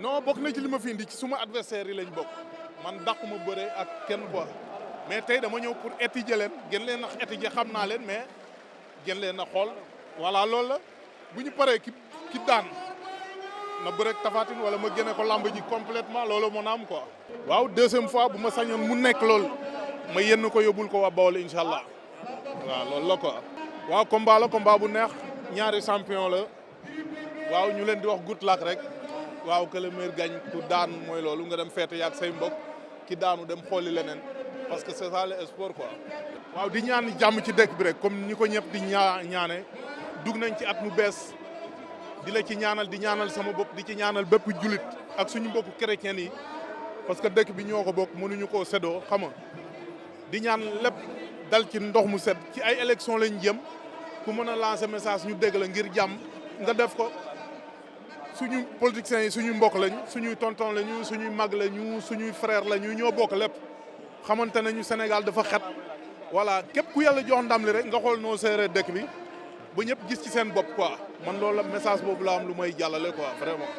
non bokk na ci li ma fi indi ci suma adversaire yi lañ bokk man dàquma bëre ak kenn quoi mais tey dama ñëw pour étudier leen gën leen a étudier xam naa leen mais gën leen a xool voilà loolu la bu ñu paree ki daan na bëreeg Tapha Tine wala ma génne ko lamb ji complètement loolu moo am quoi. waaw deuxième fois bu ma sañoon mu nekk loolu ma yenn ko yóbbul ko waa Bawol incha allah waaw loolu la quoi. waaw combat la combat bu neex ñaari champion la waaw ñu leen di wax good luck rek waaw que le meilleur gagne ku daan mooy loolu nga dem feete yaag say mbokk ki daanu dem xooli leneen parce que c'est ça le sport quoi. waaw di ñaan jàmm ci dëkk bi rek comme ni ko ñëpp di ñaane dugg nañ ci at mu bees di la ci ñaanal di ñaanal sama bopp di ci ñaanal bépp julit ak suñu mbokku chrétien yi parce que dëkk bi ñoo ko bokk mënuñu koo séddoo xam nga di ñaan lépp dal ci ndox mu set ci ay élection lañ jëm ku mën a lancer message ñu dégg la ngir jàmm nga def ko suñu politiciens yi suñu mbokk lañu suñuy tonton lañu suñuy mag lañu suñuy frère lañu ñoo bokk lépp xamante nañu Sénégal dafa xet voilà képp ku yàlla jox ndam li rek nga xool noo seeree dëkk bi ba ñëpp gis ci seen bopp quoi man loolu la message boobu la am lu may jàllale quoi vraiment.